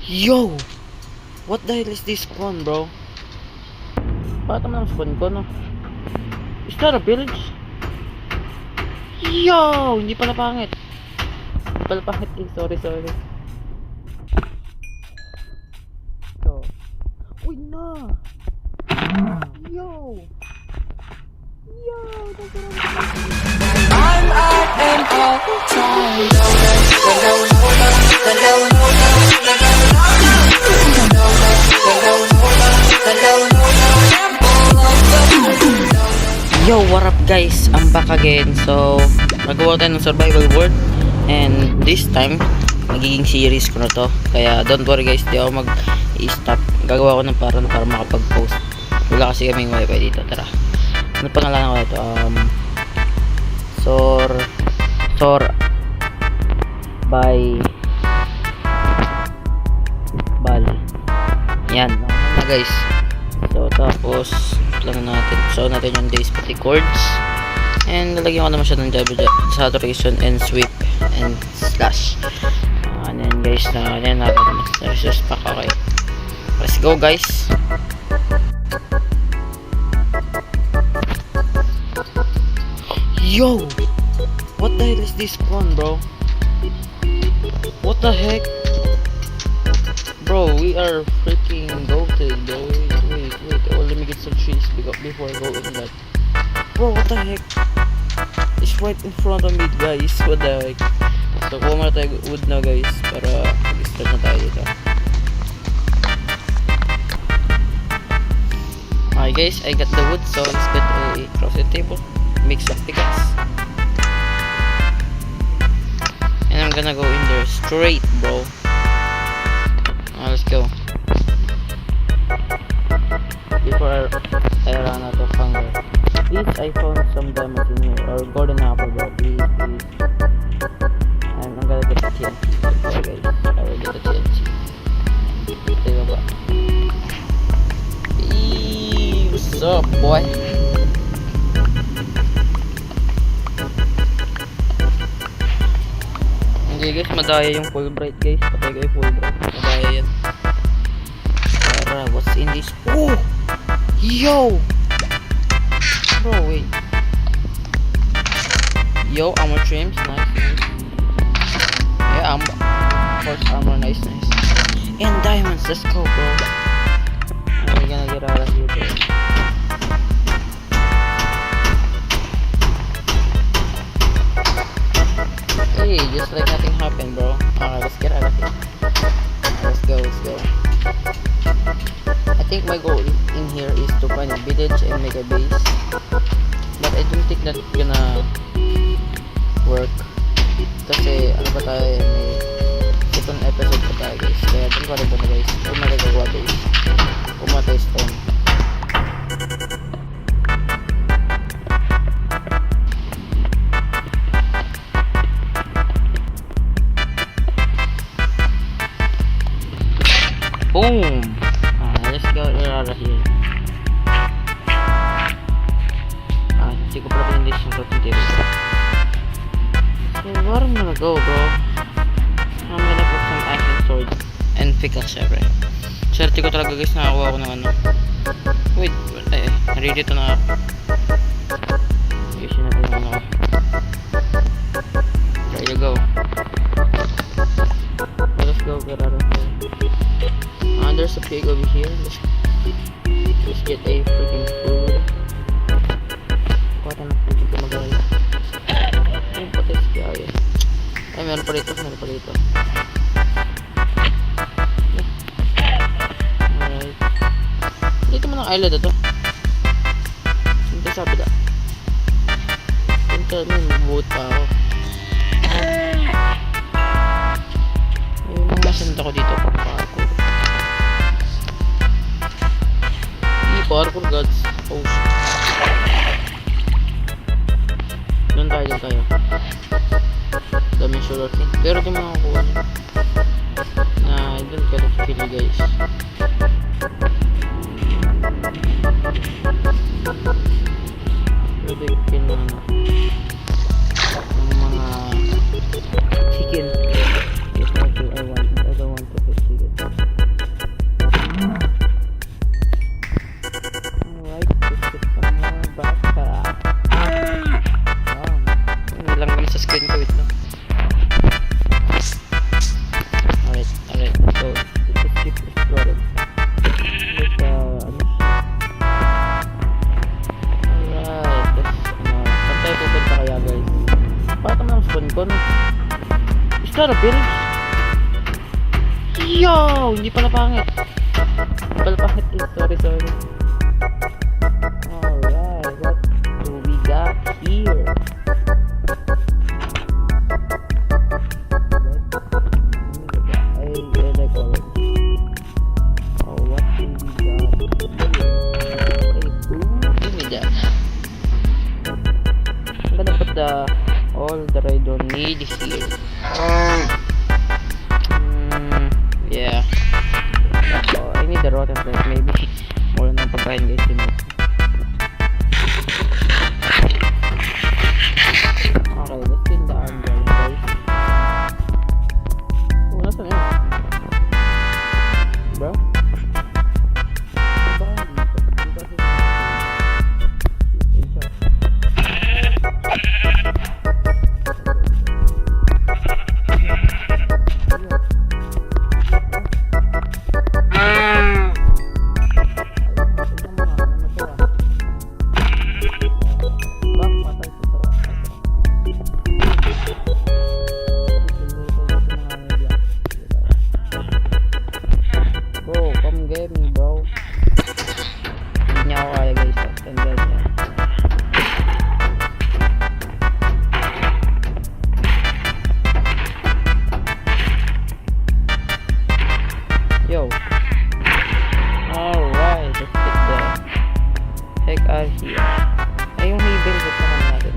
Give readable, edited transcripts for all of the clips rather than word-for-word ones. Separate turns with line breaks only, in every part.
Yo! What the hell is this spawn, bro? Bakit naman ang spawn ko, no? Is that a village? Yo! Hindi pala pangit. Hindi pala pangit eh. Sorry. Yo. Uy na! Yo!
I'm out and all the time.
Yo, what up guys? I'm back again. So, nagawa tayo ng survival world. And this time, magiging series ko na to. Kaya don't worry guys, di ako mag-stop. Gagawa ko ng parang para makapag-post. Wala kasi kaming wifi dito. Tara. Ano pangalan ko ito? Sor by Bal. Yan. Na guys. So, tapos lang natin. So, natin yung days pati chords. And lalagyan ko naman siya ng saturation and sweep and slash. And then guys, yan natin. Resource pack. Okay. Let's go guys. Yo! What the hell is this spawn, bro? What the heck? Bro, we are freaking goated, bro. Wait. Oh, let me get some trees before I go in that. Bro, what the heck? It's right in front of me, guys. What the heck? So, kuha muna tayo wood na, guys. Para mag-start na tayo dito. Okay, guys. I got the wood. So, let's get a crafting table. Mix of pickaxe. And I'm gonna go in there straight, bro. Let's go. Before I run out of hunger. Please, I found some diamonds in here. Or golden apple, bro. Please. I'm gonna get the TNT. Okay, guys. I will get the TNT. Tayo ba? Eee, what's up, boy? Hindi guys, madaya yung full bright guys. Patay ko yung full bright. Madaya yan. Tara, what's in this? Oh! Yo! Bro, wait. Yo, armor trims. Nice. Yeah, force armor. Nice. And diamonds. Let's go, bro. I'm gonna get out of here, bro. Hey, just like nothing happened, bro. Alright, let's get out of here. Let's go. I think my goal in here is to find a village and make a base. But I don't think that's gonna work. Kasi, ano ba tayo, may second episode pa tayo, guys. Kaya, don't worry ba na, guys. Kung magagawa, guys. Pumatay stone. Boom! Let's go out of here. Hindi ko pala pinindis yung crafting table. So, what I'm gonna go, bro? I'm gonna put some iron sword and pickaxe, syempre. Swerte ko talaga guys, nakakuha ko ng ano. Wait, naririto na ako. Ayusin natin yung ano ko. There you go. Let's go, get out of here. There's a pig over here. Let's get a freaking food. Kuha tayo ng food. Hindi ko mag-alala. Ayun, patay si Kaya. Ay, meron pa rito. Alright. Dito mo ng island ito. Hindi sabi na. Punta mo, mag-boat pa ako. Ayun, masanda ko dito. Parkour gods. Oh shit. Doon tayo. Daming sugar cane. Pero di makakuha niya. I don't get a kill you guys. Pwede kill na ano. Ng mga chicken. Yes, I don't want to kill chicken. skin ko, wait lang. Alright, so let's keep exploring. Let's ano siya. Alright, saan tayo pupunta kaya guys? Bakit naman ang spawn ko, no? Is that a village? Yo! Hindi pala pangit. Hindi pala pangit eh. Sorry. Alright, what do we got here? I like orange. Oh, what do we got here? Hey, give me that. I'm gonna put all that I don't need here. Yeah. Oh, I need the rotten flesh, maybe. Wala nang pagkain guys din. Okay, let's get down there guys. Oh, nasan yun? Bro? Yo. Alright, let's get the heck out of here. Ay, yung may build up naman natin.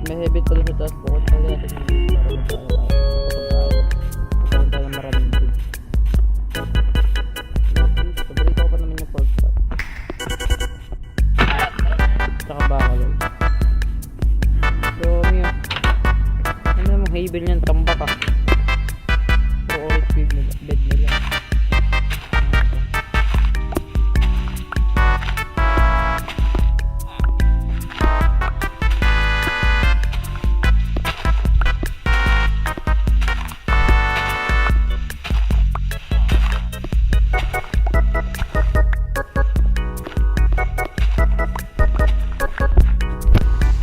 May heavy pala sa taas. Bukod pala natin para tayo ng maraming food. Paborito ko pa naman yung pork chop. Tsaka baka lang. So, yun. Ano namang heavy niyan? Tamba ka. So, orange bed nila.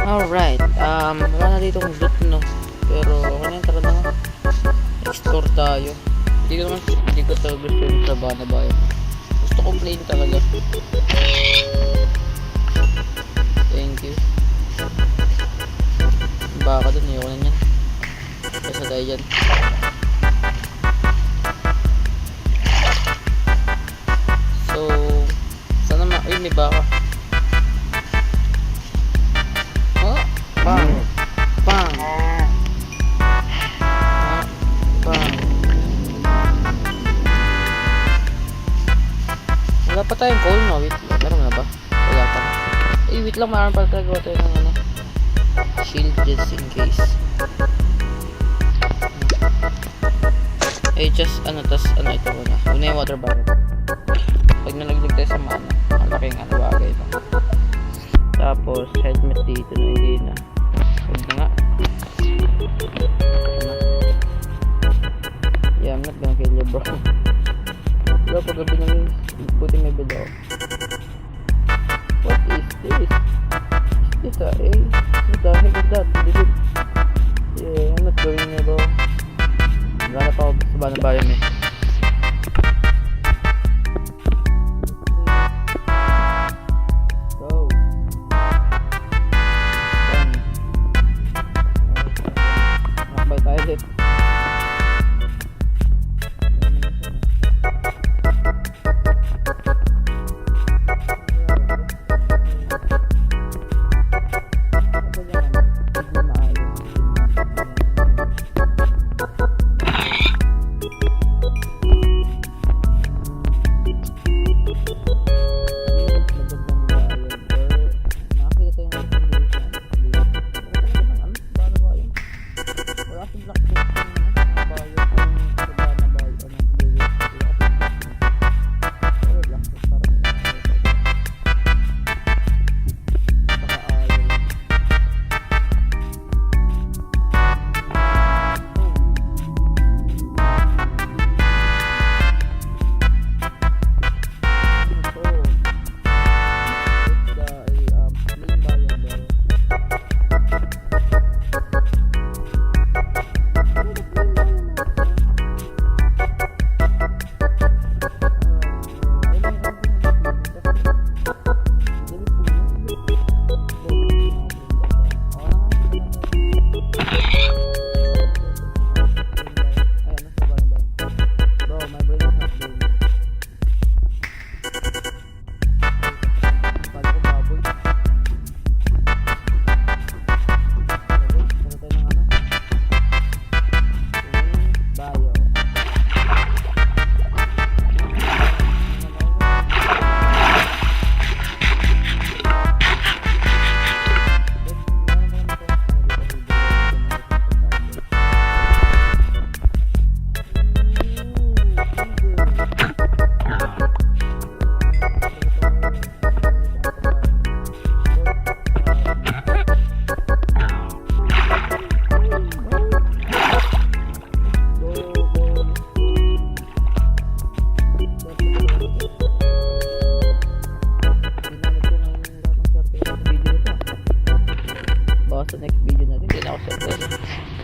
Alright, wala na dito kung loot, no? Pero, okay na, tara na nga. Explore tayo. Hindi ko talaga gusto yung Savannah Biome. Gusto ko plain talaga. Thank you. Baka dun, ayoko na yan. Kesa tayo dyan. So, sana ay, may baka. Bang! Bang! Bang! Wala pa tayong coal, no? Wait, meron na ba? Wala pa. Eh, wait lang, mayroon pala talaga tayo ng ano. Shield just in case. Eh, just ano, tas ano ito muna. Una yung water barrel. Pag nalaglag tayo sa mana, malaking ano bagay ito. Tapos, helmet dito na hindi na. Huwag na nga. Yeah, I'm not gonna kill you, bro. Bro, paggabi namin, buti may below. What is this? Is this a? What the heck is that? Yeah, I'm not going na, bro. Gana pa ako sa Savannah Biome eh. sa next video natin. Hindi na ako sa upload.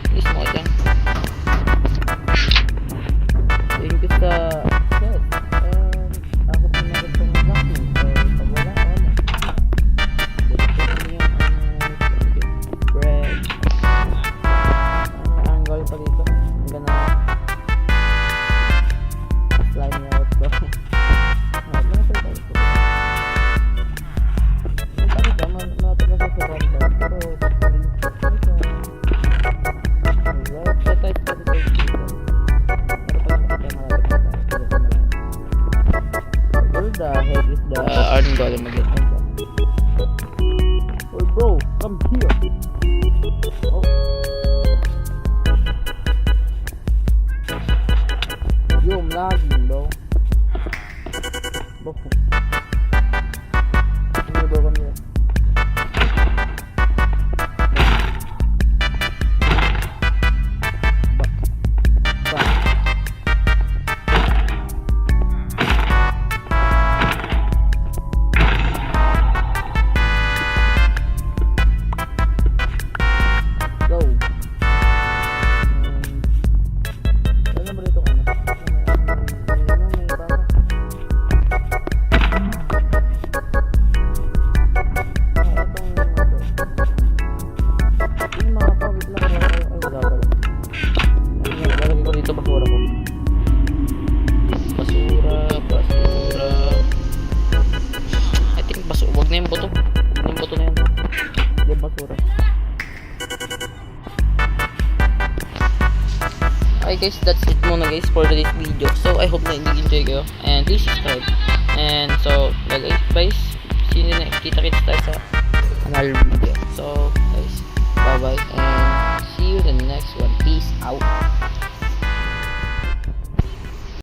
Please mo lang. Thank you sa yes. Ako po na itong vlogging. So, pag wala, wala. Bread. Ang gawin pa dito. I'm gonna slime me out. So, the heck is the iron golem again? Oh bro, come here. Oh. Yo, I'm lagging bro. Bro. Come here bro, come here. Okay guys, that's it muna guys for today's video. So I hope na nag-enjoy kayo and please subscribe. And so guys, see you next. Kita-kits tayo sa another video. So guys, bye bye and see you in the next one. Peace out.